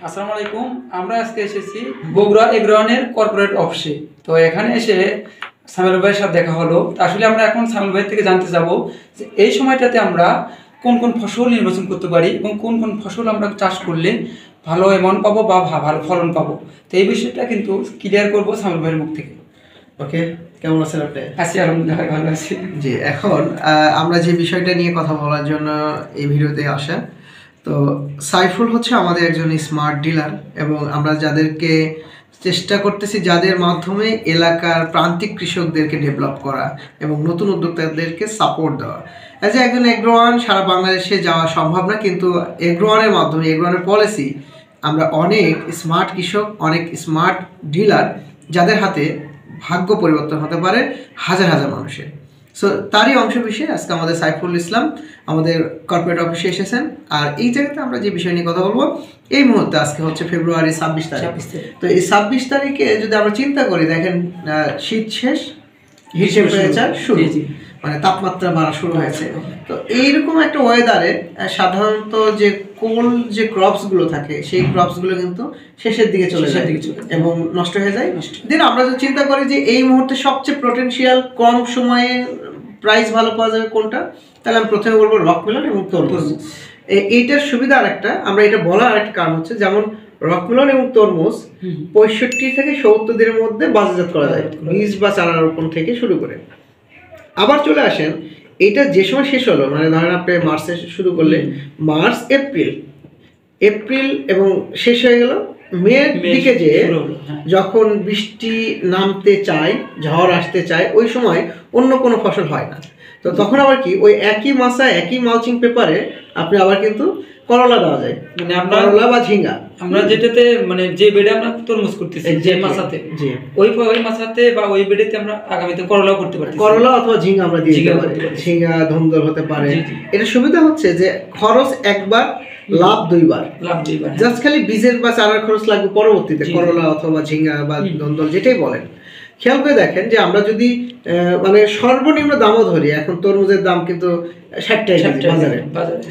আসসালামু আলাইকুম। আমরা আজকে এসেছি বগুড়া এগ্রোয়ানের কর্পোরেট অফিসে। তো এখানে এসে সামিল ভাইয়ের সাথে দেখা হলো। আসলে আমরা এখন সামিল ভাই থেকে জানতে যাব যে এই সময়টাতে আমরা কোন কোন ফসল নির্বাচন করতে পারি এবং কোন কোন ফসল আমরা চাষ করলে ভালো অ্যামাউন্ট পাবো বা ভালো ফলন পাবো। তো এই বিষয়টা কিন্তু ক্লিয়ার করবো সামিল ভাইয়ের মুখ থেকে। ওকে, কেমন আছেন আপনি? আছি, আলহামদুলিল্লাহ ভালো আছি। জি, এখন আমরা যে বিষয়টা নিয়ে কথা বলার জন্য এই ভিডিওতে আসা, তো সাইফুল হচ্ছে আমাদের একজন স্মার্ট ডিলার এবং আমরা যাদেরকে চেষ্টা করতেছি যাদের মাধ্যমে এলাকার প্রান্তিক কৃষকদেরকে ডেভেলপ করা এবং নতুন উদ্যোক্তাদেরকে সাপোর্ট দেওয়া। অ্যাজ একজন এগ্রোয়ান সারা বাংলাদেশে যাওয়া সম্ভব না, কিন্তু এগ্রোয়ানের মাধ্যমে এগ্রোয়ানের পলিসি আমরা অনেক স্মার্ট কৃষক, অনেক স্মার্ট ডিলার যাদের হাতে ভাগ্য পরিবর্তন হতে পারে হাজার হাজার মানুষের। সো তারই অংশ বিশেষ আজকে আমাদের সাইফুল ইসলাম আমাদের কর্পোরেট অফিসে এসেছেন। আর এই জায়গাতে আমরা যে বিষয় নিয়ে কথা বলবো এই মুহূর্তে, আজকে হচ্ছে ফেব্রুয়ারি 26 তারিখ। তো এই 26 তারিখে যদি আমরা চিন্তা করি, দেখেন শীত শেষ, হিট টেম্পারেচার শুরু, মানে তাপমাত্রা বাড়া শুরু হয়েছে। তো এইরকম একটা ওয়েদারে সাধারণত যে যে ক্রপসগুলো থাকে সেই ক্রপসগুলো কিন্তু শেষের দিকে চলে যায় এবং নষ্ট হয়ে যায়। দেন আমরা যদি চিন্তা করি যে এই মুহূর্তে সবচেয়ে পটেনশিয়াল কম সময়ে প্রাইস ভালো পাওয়া যাবে কোনটা, তাহলে আমি প্রথমে বলবো রকমেলন এবং তরমুজ। এইটার সুবিধা আরেকটা, আমরা এটা বলার আরেকটা কারণ হচ্ছে, যেমন রকমেলন এবং তরমুজ 65 থেকে 70 দিনের মধ্যে বাজারজাত করা যায়, বীজ বা চারা রোপণ থেকে শুরু করে। আবার চলে আসেন, এটা যে সময় শেষ হলো, মানে ধরেন আপনি মার্চে শুরু করলে মার্চ এপ্রিল এবং শেষ হয়ে গেল মের দিকে, যে যখন বৃষ্টি নামতে চায়, ঝড় আসতে চায়, ওই সময় অন্য কোনো ফসল হয় না। তো তখন আবার কি, ওই একই মাসা একই মালচিং পেপারে আপনি আবার কিন্তু করলা দেওয়া যায়, মানে করলা বা ঝিঙ্গা। আমরা যেটাতে মানে যে বেডে আমরা তরমুজ করতেছি, যে মাসাতে, ওই মাসাতে বা ওই বেডেতে আমরা আগামীতে করলাও করতে পারি, করলা অথবা ঝিঙ্গা আমরা দিয়ে দিতে পারি, ঝিঙ্গা ধুন্দর হতে পারে। এটা সুবিধা হচ্ছে যে খরচ একবার, লাভ দুইবার। জাস্ট খালি বীজের বা চারার খরচ লাগবে পরবর্তীতে, করলা অথবা ঝিঙ্গা বা ধুন্দর যেটাই বলেন। খেয়াল করে দেখেন যে আমরা যদি মানে সর্বনিম্ন দামও ধরি, এখন তরমুজের দাম কিন্তু 60 টাকা বাজারে।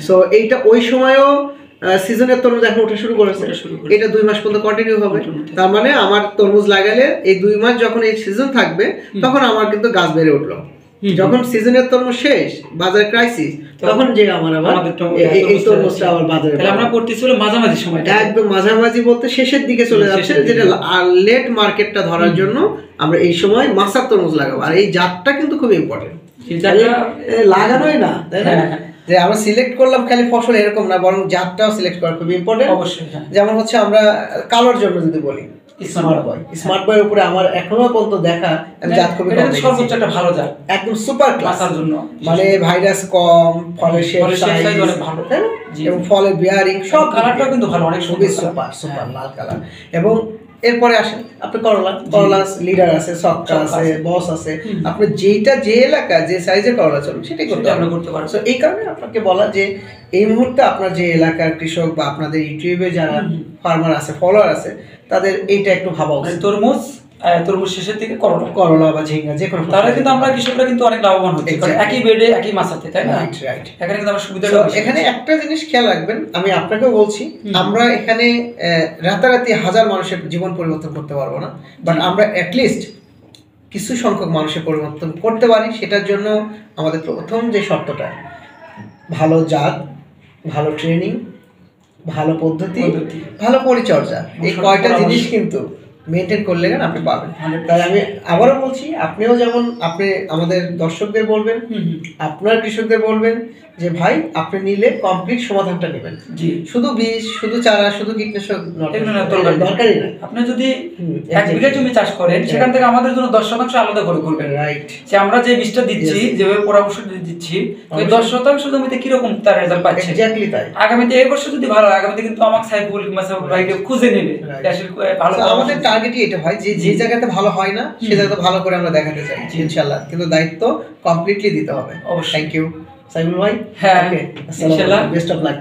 সো এইটা ওই সময়ও সিজনের তরমুজ এখন উঠা শুরু করেছে, এটা 2 মাস পর্যন্ত কন্টিনিউ হবে। তার মানে আমার তরমুজ লাগালে এই 2 মাস যখন এই সিজন থাকবে তখন আমার কিন্তু গাছ বেড়ে উঠলো। যখন সিজনের তরমুজ শেষ, বাজার ক্রাইসিস, তখন যে আমার আবার এই তরমুজটা আবার বাজারে, তাহলে আমরা পড়তেছিল মাঝামাঝি সময়, একদম মাঝামাঝি বলতে শেষের দিকে চলে যাচ্ছে, যেটা লেট মার্কেটটা ধরার জন্য আমরা এই সময় মাসার তরমুজ লাগাবো। আর এই জাতটা কিন্তু খুব ইম্পর্টেন্ট, লাগানোই না, তাই না? যে আমরা সিলেক্ট করলাম খালি ফসল এরকম না, বরং জাতটাও সিলেক্ট করা খুব ইম্পর্টেন্ট অবশ্যই। যেমন হচ্ছে আমরা কালোর জন্য যদি বলি, স্মার্ট বয়ের উপরে আমার এখনো পর্যন্ত দেখা জাত খুবই সর্বোচ্চ একটা ভালো জাত, একদম সুপার ক্লাসের জন্য, মানে ভাইরাস কম, ফলের শেপ সাইজ অনেক ভালো, এবং ফলের বিয়ারিং সব কালারটাও কিন্তু ভালো, অনেক সুপার সুপার লাল কালার। এবং এরপরে আসেন আপনি করলা লিডার আছে, সক্কা আছে, বস আছে, আপনি যেটা যে এলাকা যে সাইজের করলা চলবে সেটাই করতে পারেন। তো এই কারণে আপনাকে বলা যে এই মুহূর্তে আপনার যে এলাকার কৃষক বা আপনাদের ইউটিউবে যারা ফার্মার আছে, ফলোয়ার আছে, তাদের এইটা একটু ভাবা উচিত। তরমুজ শেষের দিকে করলা বা ঝিঙ্গা যে কোনো, তাহলে কিন্তু আমরা কৃষকরা কিন্তু অনেক লাভবান হচ্ছি, একই বেডে একই মাসাতে, তাই না? রাইট। এখানে কিন্তু আমরা সুবিধা, এখানে একটা জিনিস খেয়াল রাখবেন, আমি আপনাকেও বলছি, আমরা এখানে রাতারাতি হাজার মানুষের জীবন পরিবর্তন করতে পারবো না, বাট আমরা অ্যাটলিস্ট কিছু সংখ্যক মানুষের পরিবর্তন করতে পারি। সেটার জন্য আমাদের প্রথম যে শর্তটা, ভালো জাত, ভালো ট্রেনিং, ভালো পদ্ধতি, ভালো পরিচর্যা, এই কয়টা জিনিস কিন্তু মেনটেন করলে আপনি পাবেন। তাই আমি আবারও বলছি, আপনিও যেমন আপনি আমাদের দর্শকদের বলবেন, আপনার কৃষকদের বলবেন যে ভাই আপনি নিলে কমপ্লিট সমাধানটা নেবেন, শুধু বীজ, শুধু চারা, শুধু কীটনাশক দরকারই না। আপনি যদি 1 বিঘা জমি চাষ করেন, সেখান থেকে আমাদের জন্য 10% আলাদা করে করবেন। রাইট, যে আমরা যে বীজটা দিচ্ছি, যেভাবে পরামর্শ দিচ্ছি, ওই 10% জমিতে কিরকম তার রেজাল্ট পাচ্ছে, এক্স্যাক্টলি তাই। আগামীতে এই বছর যদি ভালো হয়, আগামীতে কিন্তু আমাকে সাইফুল কিংবা সাইফুল ভাইকে খুঁজে নেবে। ভালো, আমাদের টার্গেটই এটা হয় যে যে জায়গাতে ভালো হয় না সে জায়গাতে ভালো করে আমরা দেখাতে চাই ইনশাআল্লাহ, কিন্তু দায়িত্ব কমপ্লিটলি দিতে হবে। থ্যাংক ইউ সাইফুল ভাই। হ্যাঁ, ইনশাআল্লাহ, বেস্ট অফ লাক।